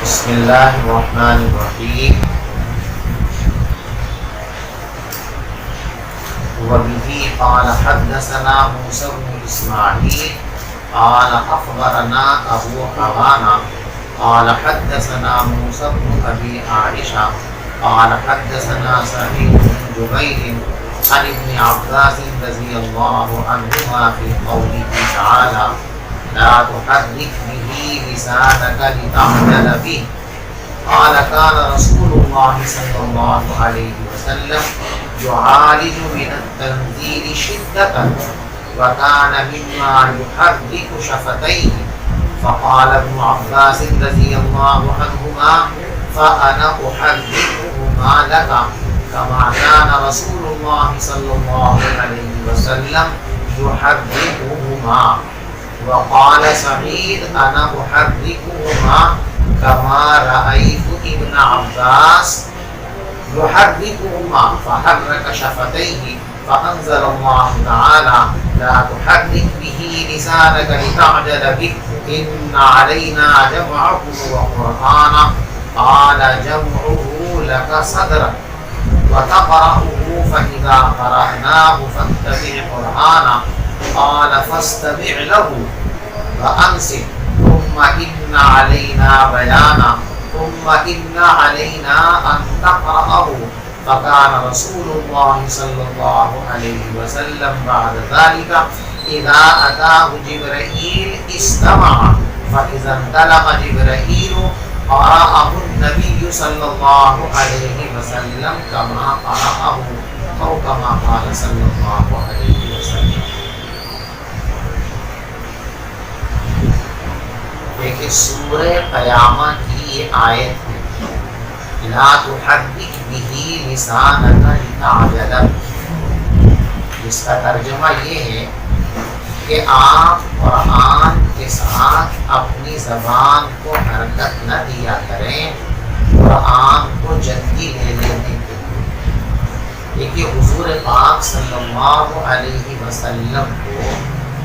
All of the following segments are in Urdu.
بسم اللہ الرحمن الرحیم وبه قال حدثنا موسى بن اسماعیل قال اخبرنا ابو عوانہ قال حدثنا موسى بن ابي عائشة قال حدثنا سعيد بن جبير عن ابن عباس رضي الله عنهما في قوله تعالى لا تحرك به لسانك لتعجل به قال كان رسول الله صلى الله عليه وسلم يعالج من التنزيل شدة وكان مما يحرك شفتيه فقال ابن عباس رضي الله عنهما فأنا أحركهما لك كما كان رسول الله صلى الله عليه وسلم يحركهما وقال سعيد أنا أحركهما كما رأيت ابن عباس يحركهما فحرك شفتيه فأنزل الله تعالى لا تحرك به لسانك لتعجل به إن علينا جمعه وقرآنه قال جمعه لك صدرك وتقرأه فإذا قرأناه فاتبع قرآنه قال فاستمع له وأنصت ثم إن علينا بيانه ثم إن علينا أن تقرأه فكان رسول الله صلى الله عليه وسلم بعد ذلك إذا أتاه جبرائيل استمع فإذا انطلق جبرائيل قرأه النبي صلى الله عليه وسلم كما قرأه أو كما قال صلى الله عليه وسلم. دیکھیں سورہ قیامہ کی یہ آیت ہے لا تحرک به لسانک لتعجل به، جس کا ترجمہ یہ ہے کہ آپ قرآن کے ساتھ اپنی زبان کو حرکت نہ دیا کریں قرآن کو جلدی لے لینے کے لیے. دیکھیے حضور پاک صلی اللہ علیہ وسلم کو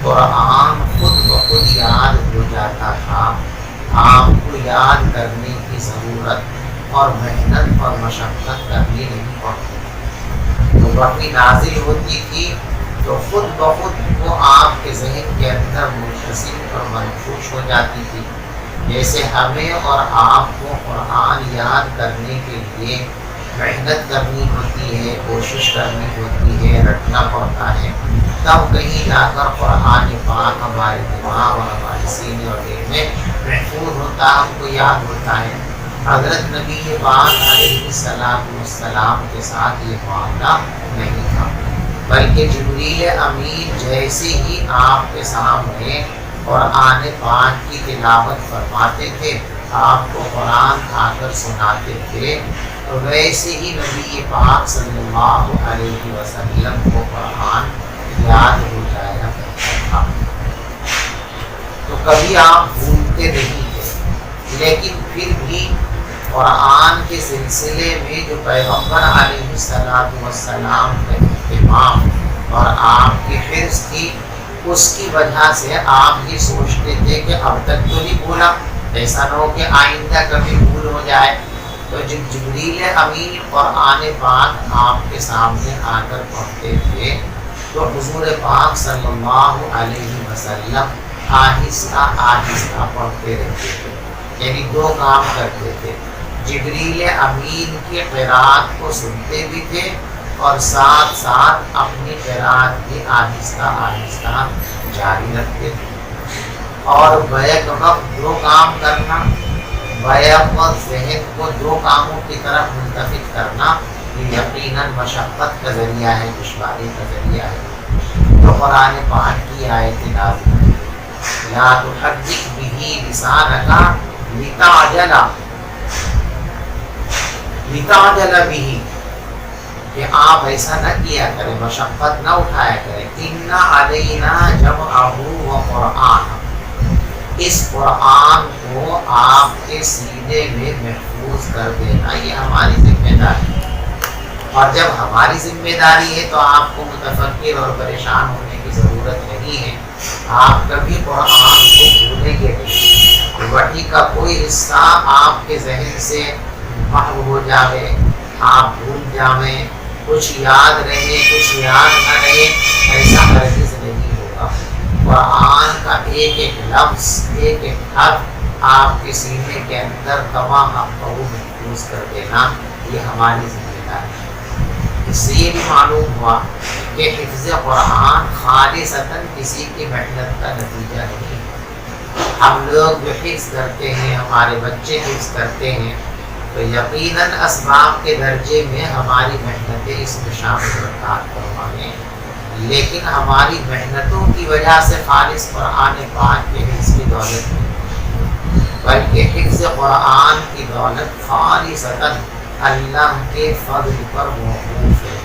قرآن خود بخود یاد ہو جاتا تھا، آپ کو یاد کرنے کی ضرورت اور محنت اور مشقت کرنی نہیں پڑتی. تو وحی نازل ہوتی تھی تو خود بخود وہ آپ کے ذہن کے اندر منتشر اور منفوش ہو جاتی تھی. جیسے ہمیں اور آپ کو قرآن یاد کرنے کے لیے محنت کرنی ہوتی ہے، کوشش کرنی ہوتی ہے، رٹنا پڑتا ہے، تب کہیں جا کر قرآن پاک ہمارے دماغ اور ہمارے سینے اور دل میں محفوظ ہوتا، ہم کو یاد ہوتا ہے. حضرت نبی پاک علیہ السلام کے ساتھ یہ معاملہ نہیں تھا، بلکہ جبریل امین جیسے ہی آپ کے سامنے قرآن پاک کی تلاوت فرماتے تھے، آپ کو قرآن آ کر سناتے تھے، تو ویسے ہی نبی پاک صلی اللہ علیہ وسلم کو قرآن یاد ہو جایا کرتا تھا. تو کبھی آپ بھولتے نہیں تھے، لیکن پھر بھی قرآن کے سلسلے میں جو پیغمبر علیہ السلام کا اہتمام اور آپ کی حرص تھی، اس کی وجہ سے آپ یہ سوچتے تھے کہ اب تک تو نہیں بھولا، ایسا نہ ہو کہ آئندہ کبھی بھول ہو جائے. تو جب جبریل امین قرآن پاک آپ کے سامنے آ کر پڑھتے تھے تو حضور پاک صلی اللہ علیہ وسلم آہستہ آہستہ پڑھتے رہتے تھے، یعنی دو کام کرتے تھے. جبریل امین کی قرات کو سنتے بھی تھے اور ساتھ ساتھ اپنی قرات بھی آہستہ آہستہ جاری رکھتے تھے. اور بیک وقت دو کام کرنا، بیک وقت ذہن کو دو کاموں کی طرف منتقل کرنا، یہ یقیناً مشقت کا ذریعہ ہے، دشواری کا ذریعہ ہے. تو قرآن پاک کی آیت نازل ہوئی لا تحرک به لسانک لتعجل به، کہ آپ ایسا نہ کیا کریں، مشقت نہ اٹھایا کریں. ان علینا جمعہ وقرآنہ، اس قرآن کو آپ کے سینے میں محفوظ کر دینا یہ ہماری ذمہ داری ہے. اور جب ہماری ذمہ داری ہے تو آپ کو متفکر اور پریشان ہونے کی ضرورت نہیں ہے. آپ کبھی قرآن کو بھولیں گے نہیں، وحی کا کوئی حصہ آپ کے ذہن سے محو ہو جاوے، آپ بھول جاویں، کچھ یاد رہے کچھ یاد نہ رہے، ایسا ہرگز نہیں ہوگا۔ قرآن کا ایک ایک لفظ ایک ایک حرف آپ کے سینے کے اندر تمام محفوظ کر دینا، یہ ہماری ذمہ داری ہے۔ اس سے یہ بھی معلوم ہوا کہ حفظ قرآن خالصتاً کسی کی محنت کا نتیجہ نہیں ہے۔ ہم لوگ جو حفظ کرتے ہیں، ہمارے بچے حفظ کرتے ہیں، تو یقیناً اسباب کے درجے میں ہماری محنتیں اس میں شامل برکات فرمائیں، لیکن ہماری محنتوں کی وجہ سے خالص قرآن پاک کے حفظ کی دولت نہیں، بلکہ حفظ قرآن کی دولت خالصتاً اللہ کے فضل پر موقوف ہے۔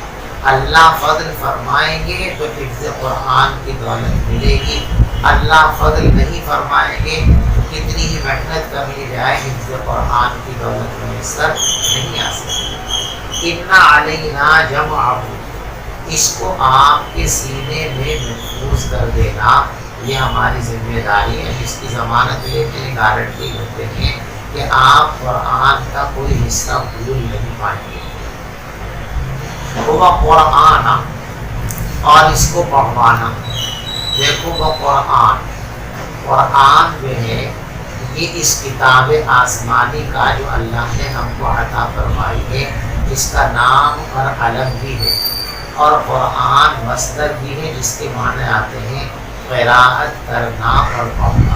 اللہ فضل فرمائیں گے تو حفظ قرآن کی دولت ملے گی، اللہ فضل نہیں فرمائیں گے تو کتنی ہی محنت کر لی جائے حفظ قرآن کی دولت میسر نہیں آ سکتی۔ اِنَّ عَلَيْنَا جَمْعَهُ، اس کو آپ کے سینے میں محفوظ کر دینا، یہ ہماری ذمہ داری ہے۔ اس کی ضمانت لیتے ہیں، گارنٹی لیتے ہیں کہ آپ قرآن کا کوئی حصہ بھول نہیں پائیں گے۔ وہ قرآن اور اس کو پڑھوانا، دیکھو وہ قرآن جو ہے یہ اس کتاب آسمانی کا جو اللہ نے ہم کو عطا فرمائی ہے، جس کا نام اور علم بھی ہے، اور قرآن مصدر بھی ہے جس کے معنی آتے ہیں قراءت کرنا اور پڑھنا۔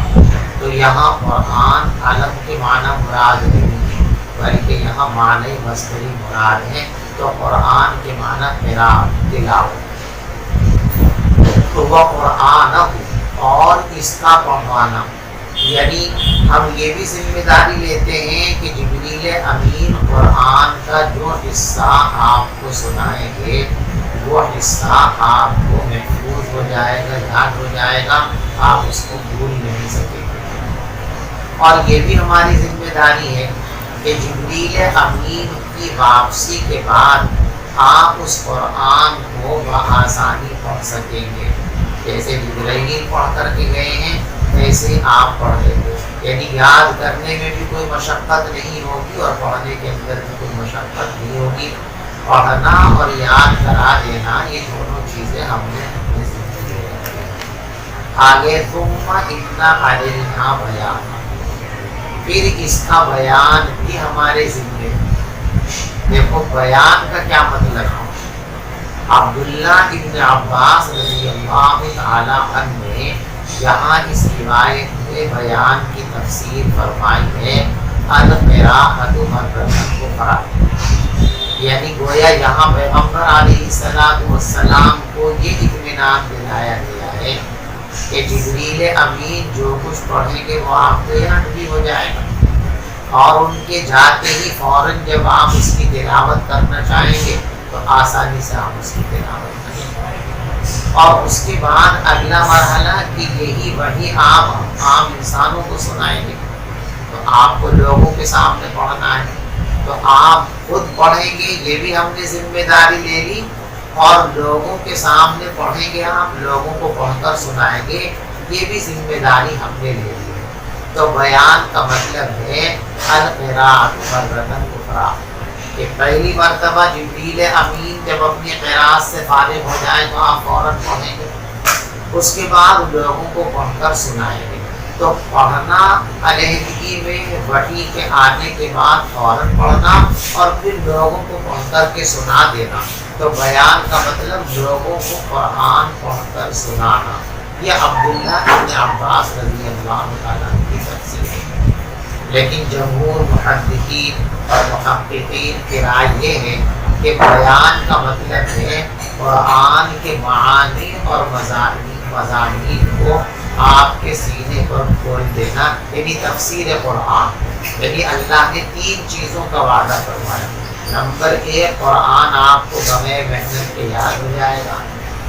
تو یہاں قرآن علم کے معنی مراد نہیں ہے، بلکہ یہاں معنی مصدری مراد ہے۔ تو قرآن کے معنی قراءت تلاوت، تو وہ قرآن اور اس کا پڑھوانا، یعنی ہم یہ بھی ذمہ داری لیتے ہیں کہ جبریل امین قرآن کا جو حصہ آپ کو سنائیں گے وہ حصہ آپ کو محفوظ ہو جائے گا، یاد ہو جائے گا، آپ اس کو بھول نہیں سکیں گے۔ اور یہ بھی ہماری ذمہ داری ہے کہ جبریل امین کی واپسی کے بعد آپ اس قرآن کو بآسانی پڑھ سکیں گے۔ جیسے جبرائیل پڑھ کر کے گئے ہیں ویسے آپ پڑھ لیں گے، یعنی یاد کرنے میں بھی کوئی مشقت نہیں ہوگی اور پڑھنے کے اندر بھی کوئی مشقت نہیں ہوگی۔ پڑھنا اور یاد کرا دینا یہ دونوں چیزیں ہم نے اپنی زندگی میں کی۔ آگے ثم ان علینا بیان، پھر اس کا بیان بھی ہمارے ذمے۔ دیکھو بیان کا کیا مطلب ہے؟ عبداللہ ابن عباس رضی اللہ تعالیٰ عنہ نے یہاں اس روایت میں بیان کی تفسیر فرمائی ہے القراءۃ مرۃ اخری، یعنی گویا یہاں پیغمبر علیہ السلام کو یہ اطمینان دلایا گیا ہے کہ جبریل امین جو کچھ پڑھیں گے وہ آپ کو یاد بھی ہو جائے گا، اور ان کے جاتے ہی فوراً جب آپ اس کی تلاوت کرنا چاہیں گے تو آسانی سے آپ اس کی تلاوت کریں گے۔ اور اس کے بعد اگلا مرحلہ کہ یہی وہی آپ عام انسانوں کو سنائیں گے، تو آپ کو لوگوں کے سامنے پڑھنا ہے، تو آپ خود پڑھیں گے، یہ بھی ہم نے ذمہ داری لے لی، اور لوگوں کے سامنے پڑھیں گے، آپ لوگوں کو پڑھ کر سنائیں گے، یہ بھی ذمہ داری ہم نے لے لی ہے۔ تو بیان کا مطلب ہے القراءۃ مرۃ اخری، کہ پہلی مرتبہ جبریل امین جب اپنی قراءت سے فارغ ہو جائے تو آپ فوراً پڑھیں گے، اس کے بعد لوگوں کو پڑھ کر سنائیں گے۔ تو پڑھنا علیحدگی میں وحی کے آنے کے بعد فوراً پڑھنا اور پھر لوگوں کو پڑھ کر کے سنا دینا۔ تو بیان کا مطلب لوگوں کو قرآن پڑھ کر سنانا۔ یہ عبداللہ ابن عباس رضی اللہ تعالیٰ کی تفسیر ہے، لیکن جمہور محدثین اور محققین کی رائے یہ ہے کہ بیان کا مطلب ہے قرآن کے معانی اور مضامین کو آپ کے سینے پر کھول دینا، یعنی تفسیر قرآن۔ یعنی اللہ نے 3 چیزوں کا وعدہ فرمایا۔ نمبر 1 قرآن آپ کو بغیر محنت کے یاد ہو جائے گا،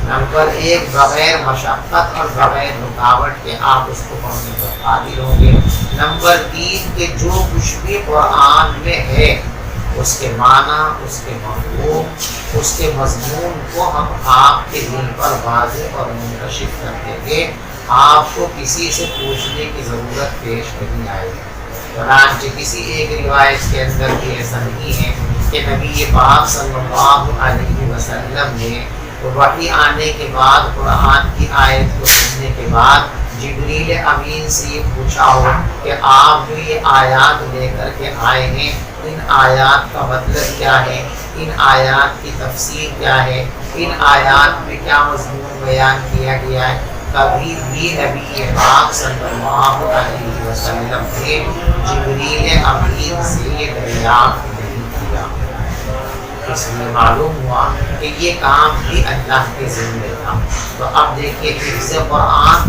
نمبر 1 بغیر مشقت اور بغیر رکاوٹ کے آپ اس کو پڑھنے پر قادر ہوں گے، نمبر 3 کہ جو کچھ بھی قرآن میں ہے اس کے معنی، اس کے مفہوم، اس کے مضمون کو ہم آپ کے دل پر واضح اور منتشر کر دیں گے، آپ کو کسی سے پوچھنے کی ضرورت پیش نہیں آئے گی۔ چنانچہ کسی ایک روایت کے اندر بھی ایسا نہیں ہے کہ نبی پاک صلی اللہ علیہ وسلم نے وحی آنے کے بعد قرآن کی آیت کو سننے کے بعد جبریل امین سے یہ پوچھا ہو کہ آپ جو یہ آیات لے کر کے آئے ہیں ان آیات کا مطلب کیا ہے، ان آیات کی تفسیر کیا ہے، ان آیات میں کیا مضمون بیان کیا گیا ہے. کبھی بھی نبی پاک صلی اللہ علیہ وسلم نے جبریل امین سے یہ دریافت نہیں کیا. اس لیے معلوم ہوا کہ یہ کام بھی اللہ کے ذمہ تھا. تو اب دیکھیے حفظ قرآن،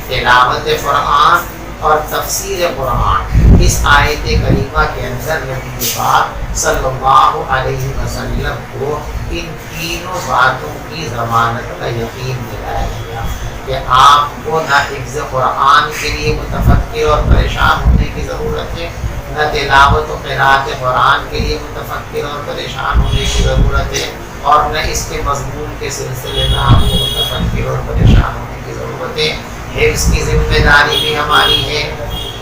تلاوت قرآن اور تفسیر قرآن، اس آیت کریمہ کے اندر نبی پاک صلی اللہ علیہ وسلم کو ان تینوں باتوں کی ضمانت کا یقین دلایا گیا کہ آپ کو نہ حفظ قرآن کے لیے متفکر اور پریشان ہونے کی ضرورت ہے، نہ تلاوت و قرأت قرآن کے لیے متفکر اور پریشان ہونے کی ضرورت ہے، اور نہ اس کے مضمون کے سلسلے میں آپ کو متفکر اور پریشان ہونے کی ضرورت ہے. حفظ کی ذمہ داری بھی ہماری ہے،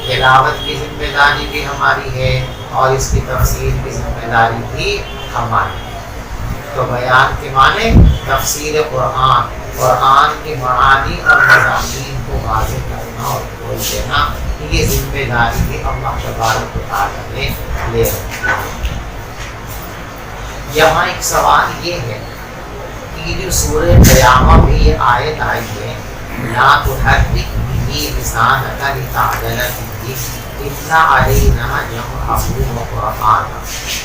تلاوت کی ذمہ داری بھی ہماری ہے، اور اس کی تفسیر کی ذمہ داری بھی ہماری ہے. تو بیان کے معنی تفسیر قرآن، قرآن کے معانی اور مضامین کو واضح کرنا اور کھول دینا، یہ ذمہ داری بھی اللہ تبارک و تعالیٰ نے لے رکھی ہے. یہاں ایک سوال یہ ہے کہ جو سورہ قیامہ میں یہ آیت آئی ہے لا تحرک به لسانک لتعجل به ان علینا جمعه وقرآنہ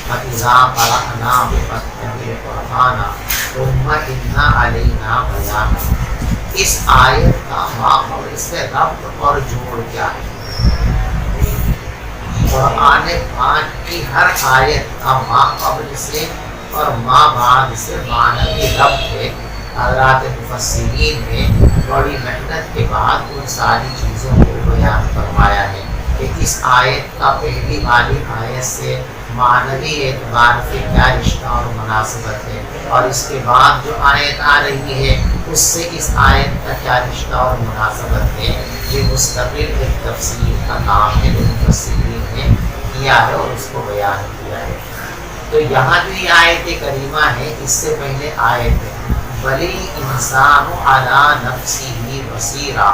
فاذا قرأناه فاتبع قرآنہ ثم ان علینا بیانہ. اس آیت کا ماخذ، اس سے ربط اور جوڑ کیا ہے؟ قرآن پاک کی ہر آیت کا ما قبل سے اور ما بعد سے معنوی ربط ہے. حضرات مفسرین نے بڑی محنت کے بعد ان ساری چیزوں کو بیان فرمایا ہے کہ اس آیت کا پہلی والی آیت سے معنوی اعتبار سے کیا رشتہ اور مناسبت ہے، اور اس کے بعد جو آیت آ رہی ہے اس سے اس آیت کا کیا رشتہ اور مناسبت ہے. یہ مستقل ایک تفسیر کا کام ہے جو مفسرین نے کیا ہے اور اس کو بیان کیا ہے. تو یہاں جو یہ آیت کریمہ ہے اس سے پہلے آیت ہے بلی انسان علی نفسہ بصیرہ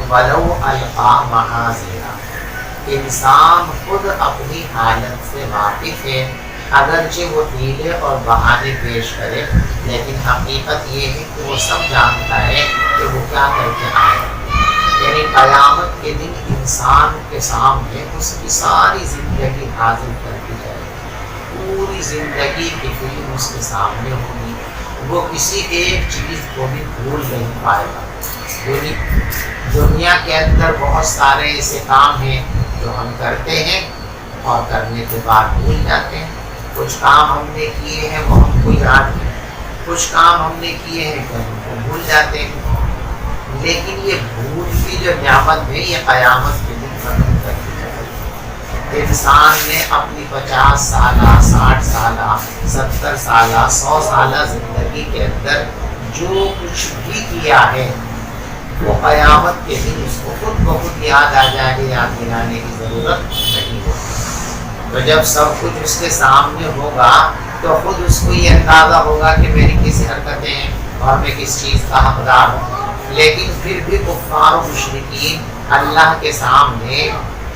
ولو القی معاذیرہ. انسان خود اپنی حالت سے واقف ہے اگرچہ وہ حیلے اور بہانے پیش کرے، لیکن حقیقت یہ ہے کہ وہ سب جانتا ہے کہ وہ کیا کر کے آئے. یعنی قیامت کے دن انسان کے سامنے اس کی ساری زندگی حاضر کر دی جائے، پوری زندگی کی فلم اس کے سامنے ہوگی. وہ کسی ایک چیز کو بھی بھول نہیں پائے گا. دنیا کے اندر بہت سارے ایسے کام ہیں جو ہم کرتے ہیں اور کرنے کے بعد بھول جاتے ہیں. کچھ کام ہم نے کیے ہیں وہ ہم کو یاد ہیں، کچھ کام ہم نے کیے ہیں کہ ہم کو بھول جاتے ہیں. لیکن یہ بھول کی جو نعمت ہے یہ قیامت کے دن ختم کر دی جائے گی. انسان نے اپنی 50 سالہ 60 سالہ 70 سالہ 100 سالہ زندگی کے اندر جو کچھ بھی کیا ہے وہ قیامت کے دن اس کو خود بخود یاد آ جائے گی، یاد دلانے کی ضرورت نہیں ہوگی. تو جب سب کچھ اس کے سامنے ہوگا تو خود اس کو یہ اندازہ ہوگا کہ میری کس حرکتیں ہیں اور میں کس چیز کا حقدار ہوں. لیکن پھر بھی کفار و مشرکین اللہ کے سامنے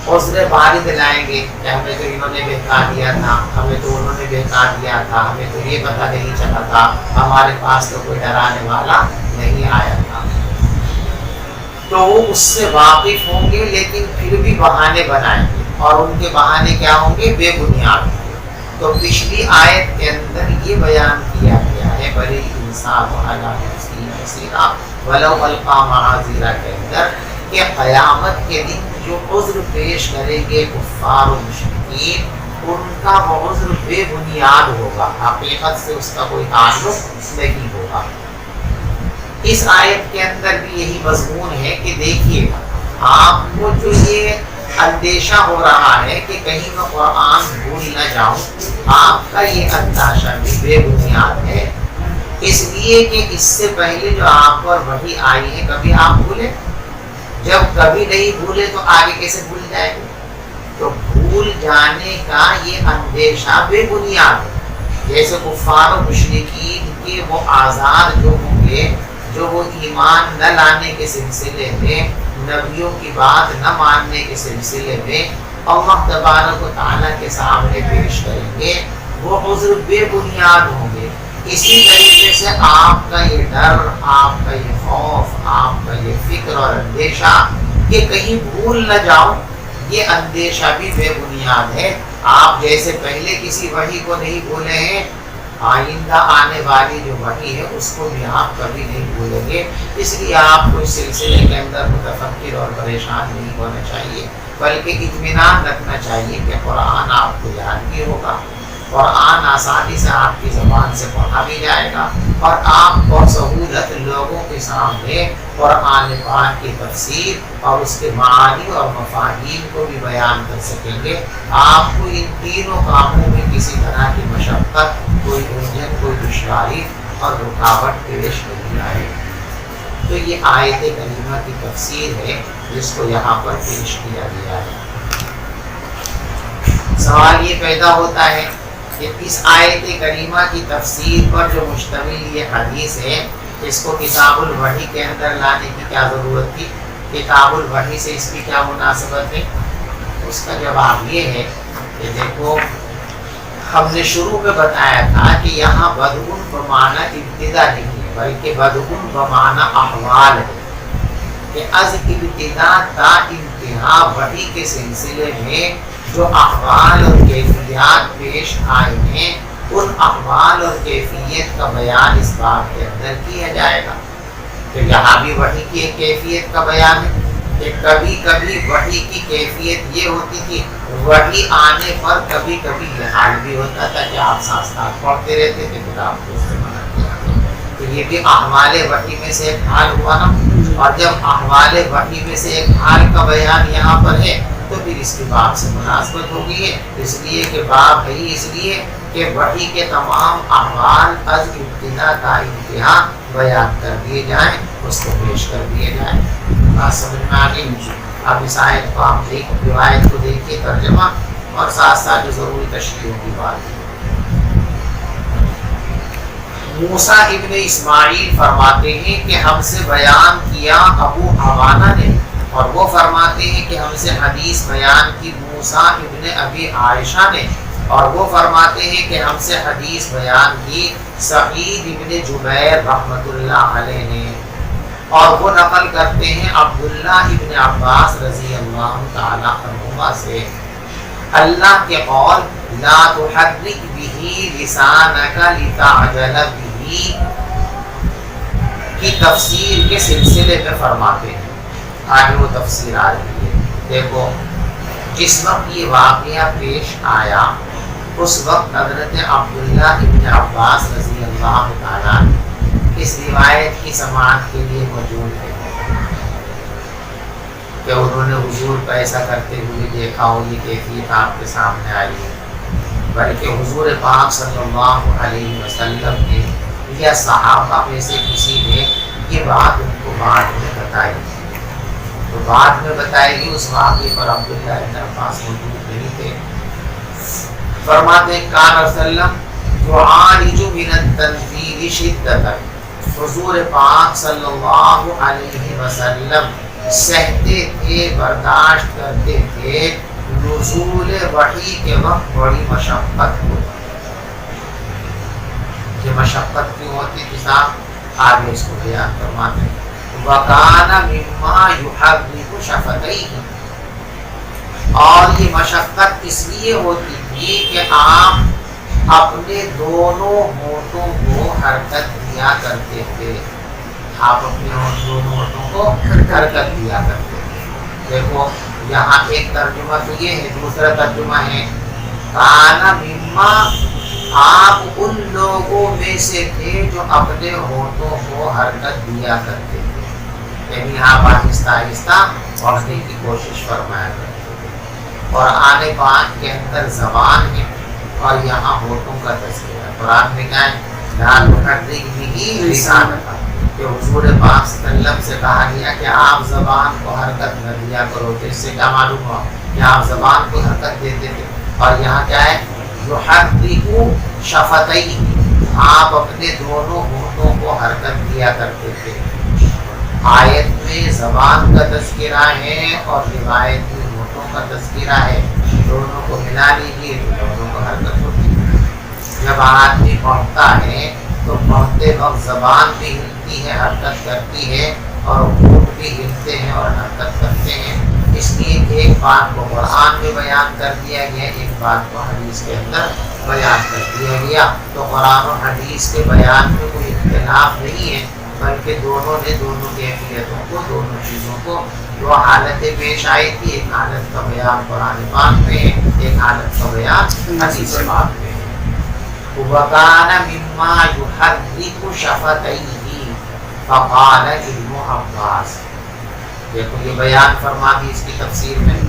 عذر بارد لائیں گے کہ ہمیں تو انہوں نے بہکا دیا تھا، ہمیں تو انہوں نے بہکا دیا تھا، ہمیں تو یہ پتہ نہیں چلا تھا، ہمارے پاس تو کوئی ڈرانے والا نہیں آیا تھا. تو وہ اس سے واقف ہوں گے لیکن پھر بھی بہانے بنائیں گے، اور ان کے بہانے کیا ہوں گے؟ بے بنیاد ہوں گے. تو پچھلی آیت کے اندر یہ بیان کیا گیا ہے بلی انسان علی نفسہ بصیرہ ولو القی معاذیرہ کے اندر کہ قیامت کے دن جو عذر پیش کریں گے کفار و مشرکین ان کا وہ عذر بے بنیاد ہوگا، حقیقت سے اس کا کوئی تعلق نہیں ہوگا. اس آیت کے اندر بھی یہی مضمون ہے کہ دیکھیے آپ کو جو یہ اندیشہ ہو رہا ہے کہ کہیں میں قرآن بھول نہ جاؤں، آپ کا یہ اندیشہ بھی بے بنیاد ہے. اس لیے کہ اس سے پہلے جو آپ پر وحی آئی ہے کبھی آپ بھولے؟ جب کبھی نہیں بھولے تو آگے کیسے بھول جائیں گے؟ تو بھول جانے کا یہ اندیشہ بے بنیاد ہے۔ جیسے کفار و مشرکین کے وہ آزار جو ہوں گے، جو وہ ایمان نہ لانے کے سلسلے میں، نبیوں کی بات نہ ماننے کے سلسلے میں اللہ تبارک و تعالیٰ کے سامنے پیش کریں گے، وہ عذر بے بنیاد ہوں گے۔ اسی طریقے سے آپ کا یہ ڈر، آپ کا یہ خوف، آپ کا یہ فکر اور اندیشہ کہ کہیں بھول نہ جاؤ، یہ اندیشہ بھی بے بنیاد ہے۔ آپ جیسے پہلے کسی وحی کو نہیں بھولے ہیں، آئندہ آنے والی جو وحی ہے اس کو بھی آپ کبھی نہیں بھولیں گے۔ اس لیے آپ کو اس سلسلے کے اندر متفکر اور پریشان نہیں ہونا چاہیے، بلکہ اطمینان رکھنا چاہیے کہ قرآن آپ کو یاد بھی ہوگا، قرآن آسانی سے آپ کی زبان سے پڑھا بھی جائے گا، اور آپ کو سہولت لوگوں کے سامنے قرآن پاک کی تفسیر اور اس کے معانی اور مفاہیم کو بھی بیان کر سکیں گے۔ آپ کو ان تینوں کاموں میں کسی طرح کی مشقت، کوئی الجھن، کوئی دشواری اور رکاوٹ پیش نہیں آئے۔ تو یہ آیت کریمہ کی تفسیر ہے جس کو یہاں پر پیش کیا گیا ہے۔ سوال یہ پیدا ہوتا ہے کہ اس آیت کریمہ کی تفسیر پر جو مشتمل یہ حدیث ہے، اس کو کتاب الوحی کے اندر لانے کی کیا ضرورت تھی؟ کتاب الوحی سے اس کی کیا مناسبت ہے؟ اس کا جواب یہ ہے کہ دیکھو، ہم نے شروع میں بتایا تھا کہ یہاں بدء بمعنی ابتدا نہیں ہے، بلکہ بدء بمعنی احوال ہے، کہ از ابتدا تا انتہا وحی کے سلسلے میں جو احوال اور کیفیات پیش آئے ہیں، ان احوال اور کیفیت کا بیان اس باب کے اندر کیا جائے گا۔ تو یہاں بھی وحی کی ایک کیفیت کا بیان ہے کہ کبھی کبھی وحی کی کیفیت یہ ہوتی تھی، وحی آنے پر کبھی کبھی یہ حال بھی ہوتا تھا کہ آپ ساتھ ساتھ پڑھتے رہتے تھے، پھر آپ کو استعمال کیا۔ تو یہ بھی احوال وحی میں سے ایک حال ہوا نا، اور جب احوال وحی میں سے ایک حال کا بیان یہاں پر ہے تو پھر اس کی باب سے مناسبت ہو گئی ہے، اس لیے کہ باب ہے اس لیے کہ وحی کے تمام احوال از ابتدا تا انتہا بیان کر دیے جائیں، اس کو پیش کر دیے جائیں۔ بات سمجھ میں آ گئی؟ اب اس آیت کو آپ روایت کو دیکھیے، ترجمہ اور ساتھ ساتھ جو ضروری تشریحوں کی بات ہے۔ موسیٰ ابن اسماعیل فرماتے ہیں کہ ہم سے بیان کیا ابو عوانہ نے، اور وہ فرماتے ہیں کہ ہم سے حدیث بیان کی موسیٰ ابن ابی عائشہ نے، اور وہ فرماتے ہیں کہ ہم سے حدیث بیان کی سعید ابن جبیر رحمۃ اللہ علیہ نے، اور وہ نقل کرتے ہیں عبداللہ ابن عباس رضی اللہ تعالی عنہما سے، اللہ کے قول لا تحرک به لسانک لتعجل به کی تفسیر کے سلسلے میں فرماتے ہیں۔ آگے وہ تفسیر آ رہی ہے، دیکھو جس وقت یہ واقعہ پیش آیا اس وقت حضرت عبداللہ ابن عباس رضی اللہ تعالیٰ اس روایت کی سماعت کے لیے موجود ہے کہ انہوں نے حضور کو ایسا کرتے ہوئے دیکھا ہو، یہ کیفیت آپ کے سامنے آئی ہے، بلکہ حضور پاک صلی اللہ علیہ وسلم نے یا صحابہ میں سے کسی نے یہ بات ان کو بعد میں بتائی، تو بعد میں بتائی گی اس واقعے پر عبداللہ ابن عباس موجود نہیں تھے۔ فرماتے کان وسلم یعالج من التنفیذ شدتا، حضور پاک صلی اللہ علیہ وسلم سہتے تھے، برداشت کرتے تھے نزول وحی کے وقت بڑی مشقت ہوتی۔ یہ مشقت کیوں ہوتی تھی صاحب؟ آگے اس کو بیان فرماتے ہیں وَكَانَ مِمَّا يُحَرِّكُ شَفَتَيْهِ، اور یہ مشقت اس لیے ہوتی تھی کہ آپ اپنے دونوں ہونٹوں کو حرکت دیا کرتے تھے، آپ اپنے دونوں ہونٹوں کو حرکت دیا کرتے تھے۔ دیکھو یہاں ایک ترجمہ تو یہ ہے، دوسرا ترجمہ ہے کانا مما، آپ ان لوگوں میں سے تھے جو اپنے ہونٹوں کو حرکت دیا کرتے تھے، یعنی آپ آہستہ آہستہ پڑھنے کی کوشش فرمایا کرتے تھے۔ اور قرآن پاک کے اندر زبان ہے اور یہاں ہونٹوں کا تذکرہ ہے۔ قرآن میں کیا ہے؟ لا تحرک به لسانک، کہ حضور پاک صلی اللہ علیہ وسلم سے کہا گیا کہ آپ زبان کو حرکت نہ دیا کرو، تو اس سے کیا معلوم ہوا کہ آپ زبان کو حرکت دیتے تھے. اور یہاں کیا ہے؟ یحرک شفتیہ، آپ اپنے دونوں ہونٹوں کو حرکت دیا کرتے تھے. آیت میں زبان کا تذکرہ ہے اور روایت میں ہونٹوں کا تذکرہ ہے، دونوں کو ملا لیجیے تو دونوں کو حرکت ہوتی ہے. جب آدمی پڑھتا ہے تو پڑھتے وقت زبان بھی ہلتی ہے، حرکت کرتی ہے، اور ہونٹ بھی ہلتے ہیں اور حرکت کرتے ہیں. اس لیے ایک بات کو قرآن میں بیان کر دیا گیا، ایک بات کو حدیث کے اندر بیان کر دیا گیا. تو قرآن و حدیث کے بیان میں کوئی اختلاف نہیں ہے، بلکہ دونوں نے دونوں کیفیتوں کو، دونوں چیزوں کو، دو حالتیں پیش آئی تھی، ایک حالت کا بیان قرآن پاک میں ہے، ایک حالت کا بیان حدیث پاک میں ہے. وَكَانَ مِمَّا يُحَرِّكُ شَفَتَيْهِ فَقَالَ ابن عباس. دیکھو یہ بیان فرما دی اس کی تفسیر میں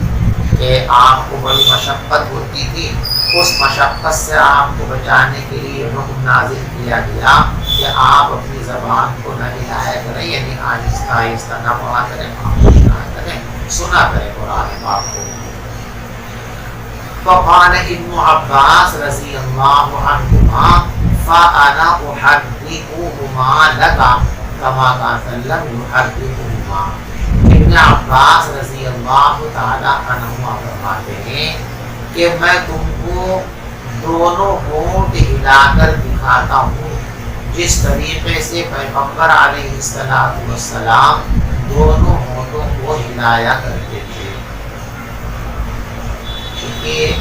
کہ آپ کو بڑی مشقت ہوتی تھی، اس مشقت سے آپ کو بچانے کے لیے حکم نازل کیا گیا کہ آپ اپنی زبان کو نہ ہلایا کریں، یعنی آہستہ آہستہ نہ پڑھا کریں، خاموش نہ کریں، سنا کریں قرآن پاک کو. فقال ابن عباس رضی اللہ عنہما فَأَنَا أُحَرِّكُهُمَا لَكَ كَمَا كَانَ يُحَرِّكُهُمَا. ابن عباس رضی اللہ تعالی عنہما فرماتے ہیں کہ میں تم کو دونوں ہونٹ ہلا کر دکھاتا ہوں جس طریقے سے پیغمبر علیہ السلام دونوں ہونٹوں کو ہلایا کرتے تھے. کہ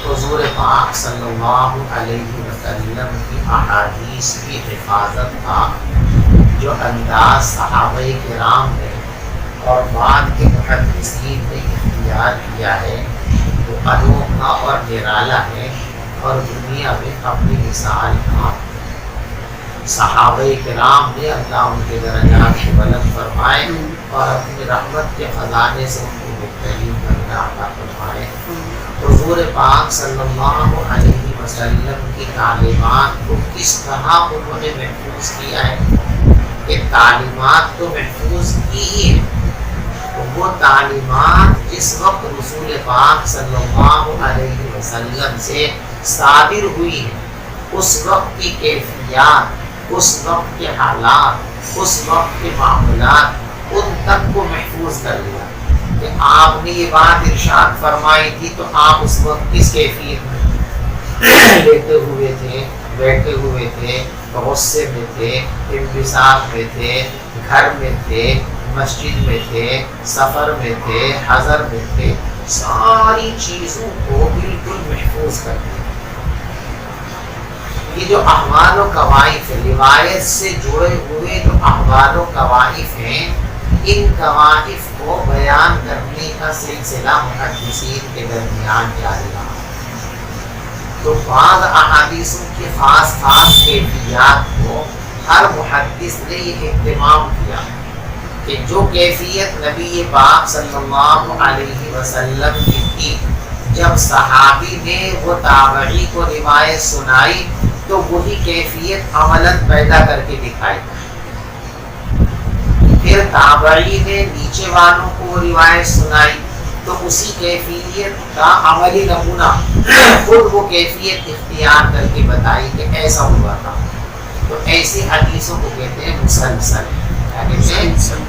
حضور پاک صلی اللہ علیہ وسلم کی احادیث کی حفاظت کا جو انداز صحابہ کرام نے اور بعد کے محدثین نے اختیار کیا ہے وہ انوکھا اور نرالا ہے اور دنیا میں اپنی مثال کا. صحابہ کرام نے اللہ ان کے درجات کو بلند فرمائے اور اپنی رحمت کے خزانے سے ان کو بہترین درجہ عطا فرمائے. حضور پاک صلی اللہ علیہ وسلم کی تعلیمات کو کس طرح انہوں نے محفوظ کیا ہے؟ کہ تعلیمات تو محفوظ کی ہی ہے، وہ تعلیمات جس وقت رسول پاک صلی اللہ علیہ وسلم سے صادر ہوئی ہے اس وقت کی کیفیات، اس وقت کے حالات، اس وقت کے معاملات ان تک کو محفوظ کر لیا. کہ آپ نے یہ بات ارشاد فرمائی تھی تو آپ اس وقت کس کیفیت میں لیتے ہوئے تھے، بیٹھے ہوئے تھے، غصے میں تھے، انبساط میں تھے، گھر میں تھے، مسجد میں تھے، سفر میں تھے، حضر میں تھے، ساری چیزوں کو بالکل محفوظ کر دیا. یہ جو احوال و کوائف روایت سے جڑے ہوئے جو احوال و کوائف ہیں، ان کوائف کو بیان کرنے کا سلسلہ محدثین کے درمیان جاری رہا. تو بعض احادیثوں کی خاص خاص کیفیات کو ہر محدث نے یہ اہتمام کیا کہ جو کیفیت نبی پاک صلی اللہ علیہ وسلم کی تھی، جب صحابی نے وہ تابعی کو روایت سنائی تو وہی کیفیت عملاً پیدا کر کے دکھائی. پھر تابعی نے نیچے والوں کو روایت سنائی تو اسی کیفیت کا عملی نمونہ خود وہ کیفیت اختیار کر کے بتائی کہ ایسا ہوا تھا. تو ایسی حدیثوں کو کہتے ہیں مسلسل،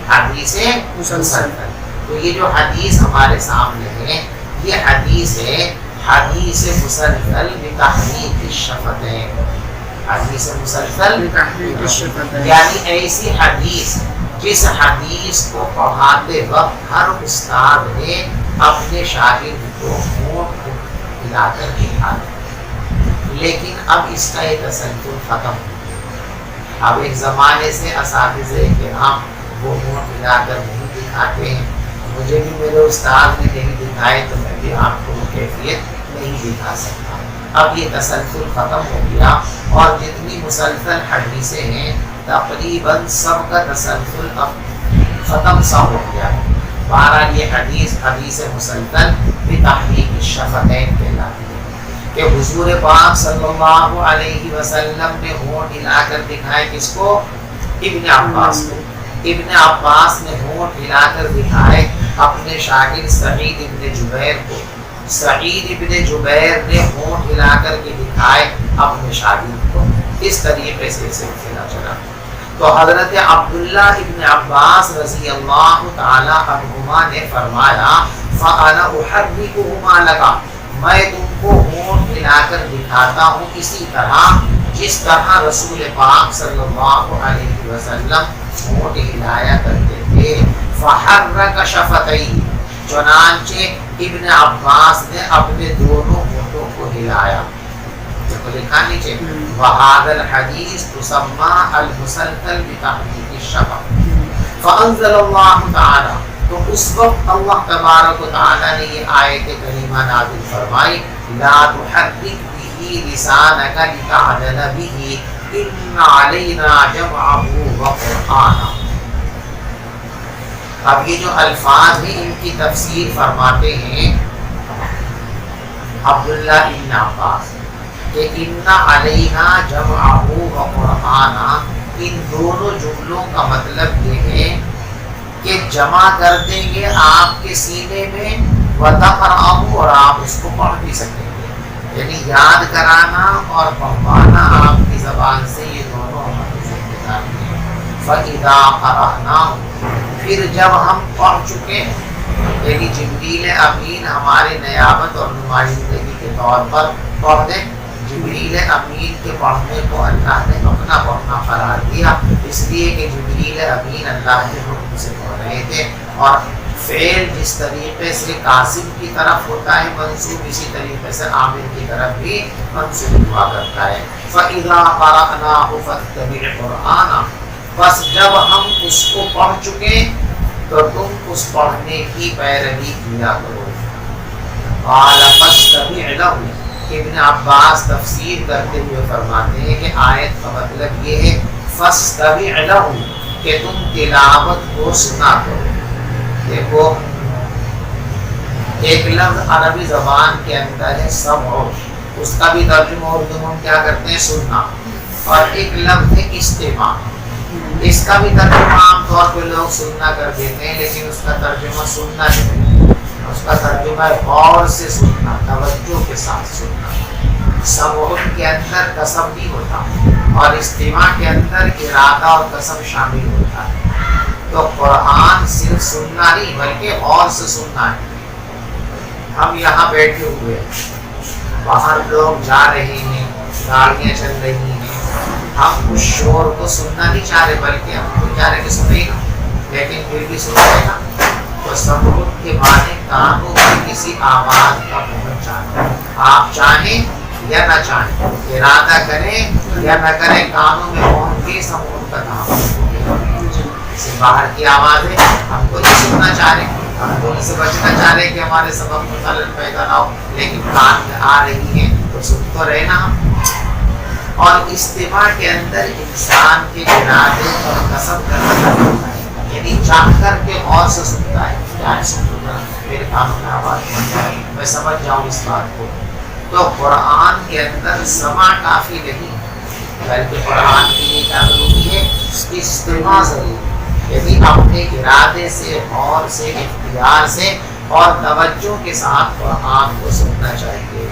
حدیث مسلسل. تو یہ جو حدیث ہمارے سامنے ہے یہ حدیث ہے حدیث مسلسل بتحریک الشفتین. حدیث مسلسل یعنی ایسی حدیث جس حدیث کو پڑھاتے وقت ہر استاد نے اپنے شاگرد کو ہونٹ ہلا کر دکھایا. لیکن اب اس کا یہ تسلسل ختم ہو گیا. اب ایک زمانے سے اساتذہ کرام وہ ہونٹ ہلا کر نہیں دکھاتے ہیں. مجھے بھی میرے استاد نے نہیں دکھائے تو میں بھی آپ کو وہ کیفیت نہیں دکھا سکتا. اب یہ تسلسل ختم ہو گیا اور جتنی مسلسل حدیثیں ہیں تقریباً سب کا تسلسل اب ختم سا ہو گیا ہے. بہرحال یہ حدیث مسلسل بتحریک الشفتین کہلاتی ہے کہ حضور پاک صلی اللہ علیہ وسلم نے ہونٹ ہلا کر دکھائے کس کو؟ ابن عباس کو. ابن عباس نے ہونٹ ہلا کر دکھائے اپنے شاگرد سعید ابن جبیر کو. سعید ابن جبیر نے ہونٹ ہلا کر کے دکھائے اپنے شاگرد کو. اس طریقے سے سلسلہ چلا. تو حضرت عبداللہ ابن عباس رضی اللہ تعالی عنہما نے فرمایا فَأَنَا أُحَرِّكُهُمَا لَكَ، میں تم کو ہونٹ ہلا کر دکھاتا ہوں اسی طرح جس طرح رسول پاک صلی اللہ علیہ وسلم ہونٹ ہلایا کرتے تھے. فَحَرَّكَ شَفَتَيْهِ، چنانچہ ابن عباس نے اپنے دونوں ہونٹوں کو ہلایا. تو لکھا نیچے وَهَذَا الْحَدِيثُ تُسَمَّى الْمُسَلْسَلُ بِتَحْرِيكِ الشَّفَةِ فَأَنزَلَ اللَّهُ تَعَالَى، تو اس وقت اللہ تبارک و تعالی نے یہ آیت کریمہ نازل فرمائی لَا تُحَرِّكْ بِهِ لِسَانَكَ لِتَعْجَلَ بِهِ إِنَّ عَلَيْنَا جَمْعَهُ وَقُرْآنَهُ. اب یہ جو الفاظ ہیں ان کی تفسیر فرماتے ہیں عبداللہ ابن عباس کہ ان علینا جمعہ و قرآنہ، ان دونوں جملوں کا مطلب یہ ہے کہ جمع کر دیں گے آپ کے سینے میں وَتَقْرَأُهُ، اور آپ اس کو پڑھ بھی سکیں گے. یعنی یاد کرانا اور پڑھوانا آپ کی زبان سے یہ دونوں ہماری ذمہ داری ہے. فَإِذَا قَرَأْنَاهُ، پھر جب ہم پڑھ چکے، یعنی جبریل امین ہمارے نیابت اور نمائندگی کے طور پر پڑھ دیں. جبریل امین کے پڑھنے کو اللہ نے اپنا پڑھنا قرار دیا، اس لیے کہ جبریل امین اللہ کے حکم سے پڑھ رہے تھے. اور فعل جس طریقے سے قاسم کی طرف ہوتا ہے منسوب، اسی طریقے سے عامر کی طرف بھی منسوب ہوا کرتا ہے. فَإِذَا قَرَأْنَاهُ فَاتَّبِعْ قُرْآنَهُ، بس جب ہم اس کو پڑھ چکے تو تم اس پڑھنے کی پیروی کیا کرو. قَالَ فَاسْتَمِعْ لَهُ، ابن عباس تفسیر کرتے ہوئے فرماتے ہیں کہ آیت کا مطلب یہ ہے فَاسْتَمِعْ لَهُ، کہ تم تلاوت کو سنا کرو. دیکھو ایک لفظ عربی زبان کے اندر ہے سمع، اس کا بھی ترجمہ اردو میں کیا کرتے ہیں سننا، اور ایک لفظ ہے استماع. اس کا بھی ترجمہ عام طور پہ لوگ سننا کر دیتے ہیں، لیکن اس کا ترجمہ سننا نہیں، اس کا ترجمہ ہے غور سے سننا، توجہ کے ساتھ سننا. سمع کے اندر قسم نہیں ہوتا، اور استماع کے اندر ارادہ اور قسم شامل ہوتا ہے. تو قرآن صرف سننا نہیں بلکہ غور سے سننا ہے. ہم یہاں بیٹھے ہوئے ہیں، باہر لوگ جا رہے ہیں، گاڑیاں چل رہی ہیں، ہم اس شور کو سننا نہیں چاہ رہے بلکہ ہم تو چاہ رہے کہ سنے گا، لیکن پھر بھی سن رہے نا. تو سمع کے معنی کانوں میں کسی آواز کا پہنچانا. آپ چاہیں یا نہ چاہیں، ارادہ کریں یا نہ کریں، کانوں میں پہنچ کے سمع کا نام. جیسے باہر کی آوازیں ہم کو نہیں سننا چاہ رہے، ہم کو ان سے بچنا چاہ رہے کہ ہمارے سبب میں خلل پیدا نہ ہو، لیکن کان میں آ رہی ہیں تو سن تو رہے نا ہم. اور استماع کے اندر انسان کے ارادے اور قسم کرنا ہوتا ہے، یعنی چاہ کر کے غور سے سنتا ہے. کیا سننا میرے کانوں میں آواز پہنچ جائے، میں سمجھ جاؤں اس بات کو. تو قرآن کے اندر سماع کافی نہیں بلکہ قرآن کے لیے کیا ضروری ہے استماع ضروری، یعنی اپنے ارادے سے، غور سے، اختیار سے اور توجہ کے ساتھ قرآن کو سننا چاہیے.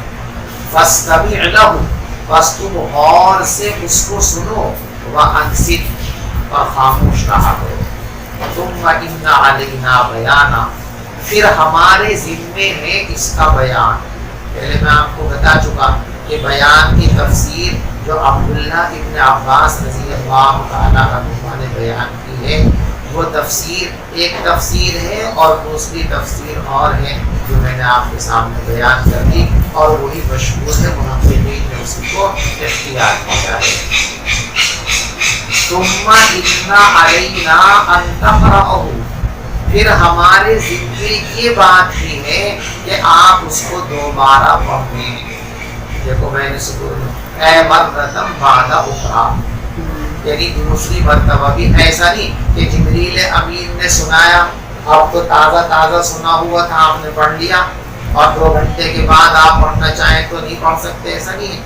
فَاسْتَمِعْ لَهُ، بس تم غور سے اس کو سنو، وَأَنصِتْ، اور خاموش رہا کرو. ثُمَّ إِنَّ عَلَيْنَا بَيَانًا، پھر ہمارے ذمے ہے اس کا بیان. پہلے میں آپ کو بتا چکا کہ بیان کی تفسیر جو عبداللہ ابن عباس رضی اللہ تعالیٰ عنہ نے بیان کی ہے وہ تفسیر ایک تفسیر ہے، اور دوسری تفسیر اور ہے جو میں نے آپ کے سامنے بیان کر دی، اور وہی مشہور ہے، محققین نے اسی کو اختیار کیا ہے. ثم إِنَّ عَلَيْنَا أَن تَقْرَأَهُ، پھر ہمارے ذمے یہ بات بھی ہے کہ آپ اس کو دوبارہ پڑھیں. دیکھو میں نے سکون اے مرتم بعد اخرى، یعنی دوسری مرتبہ بھی. ایسا نہیں کہ جبریل امین نے سنایا، آپ کو تازہ تازہ سنا ہوا تھا، آپ نے پڑھ لیا اور 2 گھنٹے کے بعد آپ پڑھنا چاہیں تو نہیں پڑھ سکتے، ایسا نہیں ہے.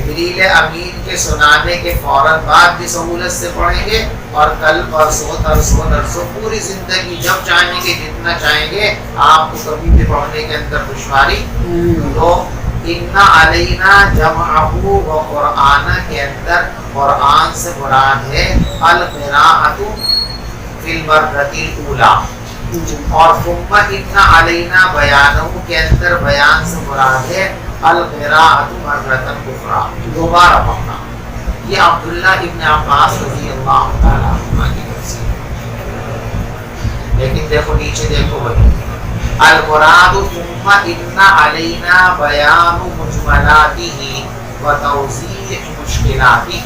جبریل امین کے سنانے کے فوراً بعد بھی سہولت سے پڑھیں گے، اور کل پرسوں ترسوں نرسوں پوری زندگی جب چاہیں گے جتنا چاہیں گے، آپ کو کبھی بھی پڑھنے کے اندر دشواری تو ان علینا جمعہ و قرآن کے اندر قرآن سے مراد ہے القراءۃ فی المرۃ الاولی، اور ثم ان علینا بیانہ کے اندر بیان سے مراد ہے القراءۃ مرۃ اخری، دوبارہ پڑھنا۔ یہ عبداللہ ابن عباس رضی اللہ تعالیٰ عنہ کی تفسیر ہے، لیکن دیکھو نیچے دیکھو وہی المراد ثم ان علینا بیان مجملاتہ و توضیح مشکلاتہ،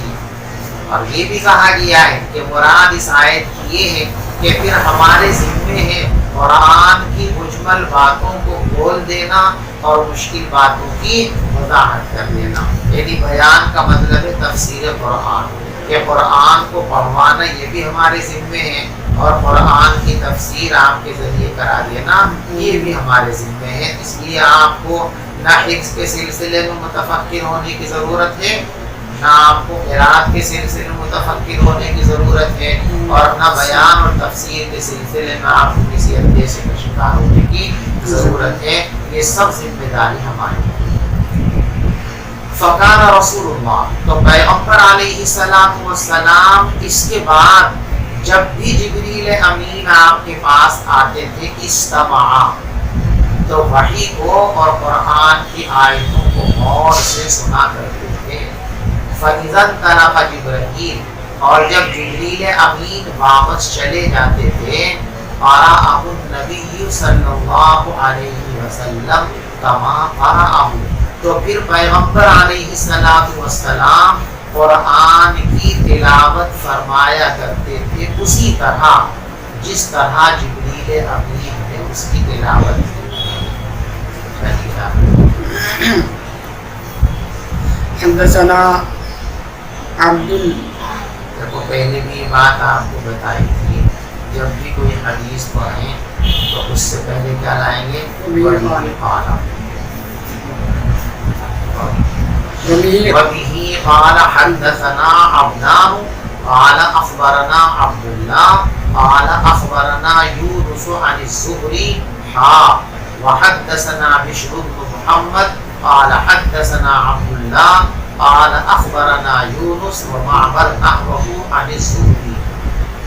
اور یہ بھی کہا گیا ہے کہ مراد اس آیت کی یہ ہے کہ پھر ہمارے ذمے ہے قرآن کی مجمل باتوں کو کھول دینا اور مشکل باتوں کی وضاحت کر دینا۔ یعنی بیان کا مطلب ہے تفسیر قرآن، کہ قرآن کو پڑھوانا یہ بھی ہمارے ذمے ہے، اور قرآن کی تفسیر آپ کے ذریعے کرا دینا یہ بھی ہمارے ذمے ہے۔ اس لیے آپ کو نہ حفظ کے سلسلے میں متفکر ہونے کی ضرورت ہے، نہ آپ کو قرات کے سلسلے میں متفکر ہونے کی ضرورت ہے، اور نہ بیان اور تفسیر کے سلسلے میں آپ کو کسی اندیشے کا شکار ہونے کی ضرورت ہے۔ یہ سب ذمہ داری ہماری ہے۔ فقال رسول اللہ، تو پیغمبر علیہ الصلوۃ والسلام اس کے بعد جب بھی جبریل امین آپ کے پاس آتے تھے استمع، تو وحی کو اور قرآن کی آیتوں کو غور سے سنا کرتے تھے۔ فَإِذَا انْطَلَقَ جِبْرِیلُ، اور جب جبریل امین واپس چلے جاتے تھے قرأہ النبی صلی اللہ علیہ وسلم کما قرأہ، تو پھر پیغمبر علیہ الصلوۃ والسلام قرآن کی تلاوت فرمایا کرتے تھے اسی طرح جس طرح جبریل امین نے اس کی تلاوت کی۔ حدثنا عبد دیکھو پہلے بھی یہ بات آپ کو بتائی تھی، جب بھی کوئی حدیث پڑھیں تو اس سے پہلے کیا لائیں گے؟ وبه قال حدثنا عبدان قال اخبرنا عبد الله قال اخبرنا يونس عن الزهري وحدثنا بشر بن محمد قال حدثنا عبد الله قال اخبرنا يونس ومعمر نحوه عن الزهري